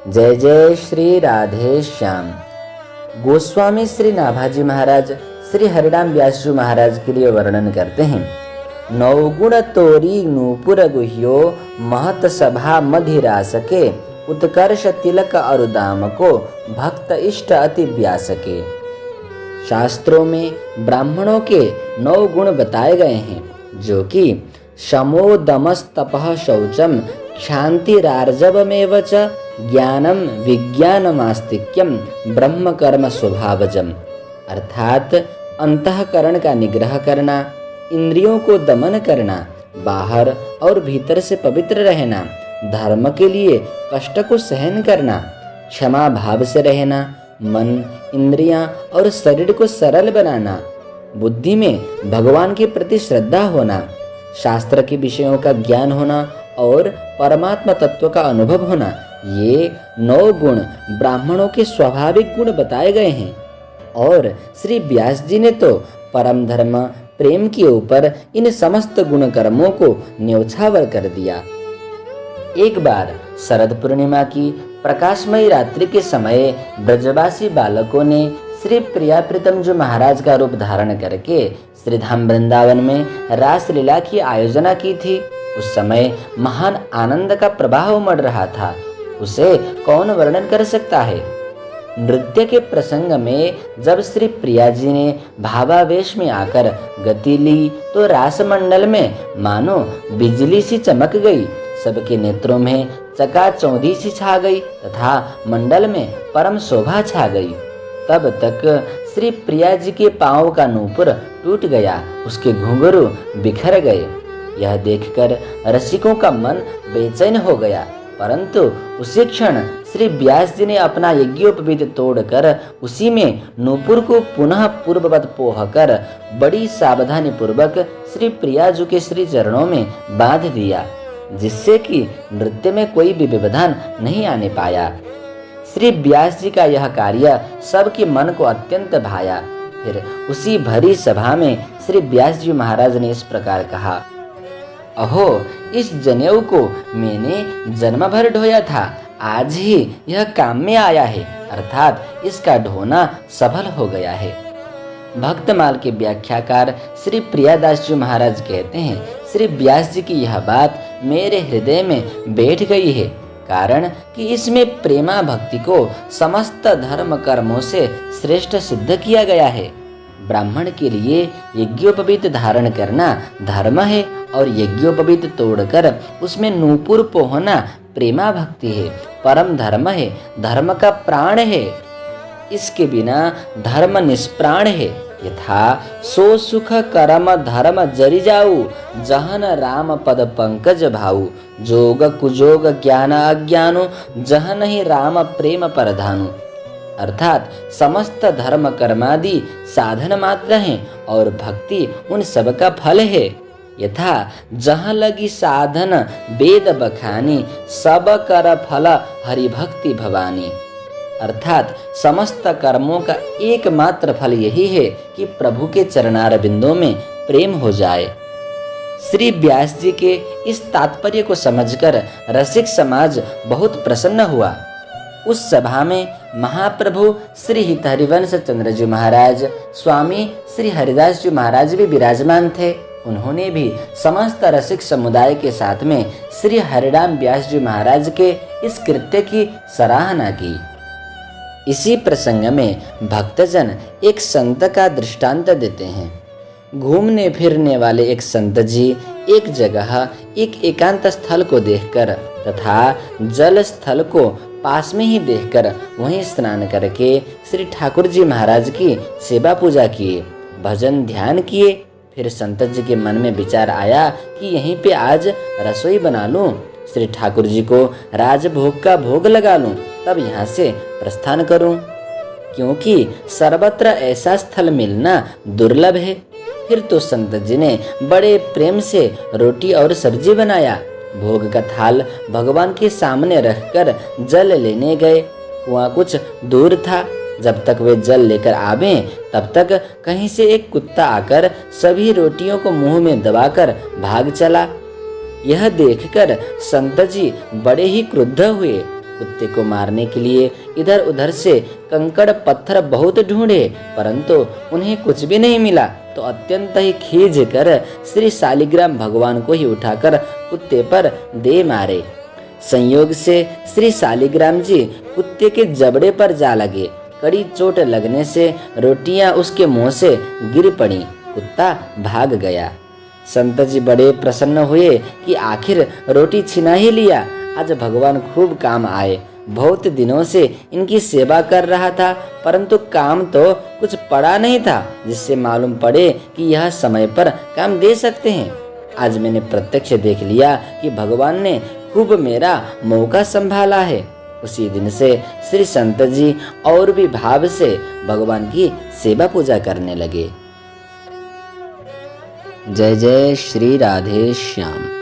जय जय श्री राधे श्याम। गोस्वामी श्री नाभाजी महाराज श्री हरिराम व्यास जी महाराज के लिए वर्णन करते हैं। नवगुण तोरी नूपुर गुह्यो महत सभा मधिरासके उत्कर्ष तिलक अरुदाम को भक्त इष्ट अति व्यासके। शास्त्रों में ब्राह्मणों के 9 गुण बताए गए हैं, जो कि शमो दमस तपः शौचम क्षांतिरार्जवमेव च ज्ञानम विज्ञानमास्तिक्यम ब्रह्म कर्म स्वभावजम। अर्थात अंतःकरण का निग्रह करना, इंद्रियों को दमन करना, बाहर और भीतर से पवित्र रहना, धर्म के लिए कष्ट को सहन करना, क्षमा भाव से रहना, मन, इंद्रियां और शरीर को सरल बनाना, बुद्धि में भगवान के प्रति श्रद्धा होना, शास्त्र के विषयों का ज्ञान होना और परमात्मा तत्व का अनुभव होना, ये 9 गुण ब्राह्मणों के स्वाभाविक गुण बताए गए हैं। और श्री व्यास जी ने तो परम धर्म प्रेम के ऊपर इन समस्त गुण कर्मों को न्यौछावर कर दिया। एक बार शरद पूर्णिमा की प्रकाशमयी रात्रि के समय ब्रजवासी बालकों ने श्री प्रिया प्रीतम जी महाराज का रूप धारण करके श्रीधाम वृंदावन में रासलीला की आयोजना की थी। उस समय महान आनंद का प्रवाह उमड़ रहा था, उसे कौन वर्णन कर सकता है। नृत्य के प्रसंग में जब श्री प्रिया जी ने भावावेश में आकर गति ली तो रास मंडल में मानो बिजली सी चमक गई, सबके नेत्रों में चकाचौंधी सी छा गई तथा मंडल में परम शोभा छा गई। तब तक श्री प्रिया जी के पांव का नूपुर टूट गया, उसके घुंघरू बिखर गए। यह देखकर रसिकों का मन बेचैन हो गया, परंतु उसी क्षण श्री व्यास जी ने अपना यज्ञोपवीत तोड़कर उसी में नूपुर को पुनः पूर्ववत पोहकर बड़ी सावधानी पूर्वक श्री प्रिया जी के श्री चरणों में बांध दिया, जिससे कि नृत्य में कोई भी व्यवधान नहीं आने पाया। श्री व्यास जी का यह कार्य सबके मन को अत्यंत भाया। फिर उसी भरी सभा में श्री व्यास जी महाराज ने इस प्रकार कहा, अहो, इस जनेऊ को मैंने जन्म भर ढोया था, आज ही यह काम में आया है, अर्थात इसका ढोना सफल हो गया है। भक्तमाल के व्याख्याकार श्री प्रियादास जी महाराज कहते हैं, श्री व्यास जी की यह बात मेरे हृदय में बैठ गई है, कारण कि इसमें प्रेमा भक्ति को समस्त धर्म कर्मों से श्रेष्ठ सिद्ध किया गया है। ब्राह्मण के लिए यज्ञोपवीत धारण करना धर्म है और यज्ञोपवीत तोड़कर उसमें नूपुर पोहना प्रेमा भक्ति है, परम धर्म है, धर्म का प्राण है। इसके बिना धर्म निष्प्राण है। यथा सो सुख कर्म धर्म जरि जाऊ, जहन राम पद पंकज भाऊ, जोग कुजोग ज्ञान अज्ञानो, जहन ही राम प्रेम परधानु। अर्थात समस्त धर्म कर्मादि साधन मात्र हैं और भक्ति उन सब का फल है। यथा जहाँ लगी साधन वेद बखानी, सब कर फल हरि भक्ति भवानी। अर्थात समस्त कर्मों का एकमात्र फल यही है कि प्रभु के चरणार बिंदों में प्रेम हो जाए। श्री व्यास जी के इस तात्पर्य को समझकर रसिक समाज बहुत प्रसन्न हुआ। उस सभा में महाप्रभु श्री हितहरिवंश चंद्र जी महाराज, स्वामी श्री हरिदास जी महाराज भी विराजमान थे। उन्होंने भी समस्त रसिक समुदाय के साथ में श्री हरिराम व्यास जी महाराज के इस कृत्य की सराहना की। इसी प्रसंग में भक्तजन एक संत का दृष्टांत देते हैं। घूमने फिरने वाले एक संत जी एक जगह एक एकांत स्थल को देखकर तथा जल स्थल को पास में ही देखकर वहीं स्नान करके श्री ठाकुर जी महाराज की सेवा पूजा किए, भजन ध्यान किए। फिर संत जी के मन में विचार आया कि यहीं पे आज रसोई बना लूं, श्री ठाकुर जी को राजभोग का भोग लगा लूं, तब यहाँ से प्रस्थान करूं, क्योंकि सर्वत्र ऐसा स्थल मिलना दुर्लभ है। फिर तो संत जी ने बड़े प्रेम से रोटी और सब्जी बनाया, भोग का थाल भगवान के सामने रखकर जल लेने गए। कुआं कुछ दूर था। जब तक वे जल लेकर आवे तब तक कहीं से एक कुत्ता आकर सभी रोटियों को मुंह में दबाकर भाग चला। यह देखकर संत जी बड़े ही क्रुद्ध हुए। कुत्ते को मारने के लिए इधर उधर से कंकड़ पत्थर बहुत ढूंढे, परंतु उन्हें कुछ भी नहीं मिला। तो अत्यंत ही खींच कर श्री शालिग्राम भगवान को ही उठाकर कुत्ते पर दे मारे। संयोग से श्री शालिग्राम जी कुत्ते के जबड़े पर जा लगे। कड़ी चोट लगने से रोटियां उसके मुंह से गिर पड़ी। कुत्ता भाग गया। संत जी बड़े प्रसन्न हुए कि आखिर रोटी छिना ही लिया। आज भगवान खूब काम आए। बहुत दिनों से इनकी सेवा कर रहा था, परंतु काम तो कुछ पड़ा नहीं था जिससे मालूम पड़े कि यह समय पर काम दे सकते हैं। आज मैंने प्रत्यक्ष देख लिया कि भगवान ने खूब मेरा मौका संभाला है। उसी दिन से श्री संत जी और भी भाव से भगवान की सेवा पूजा करने लगे। जय जय श्री राधे श्याम।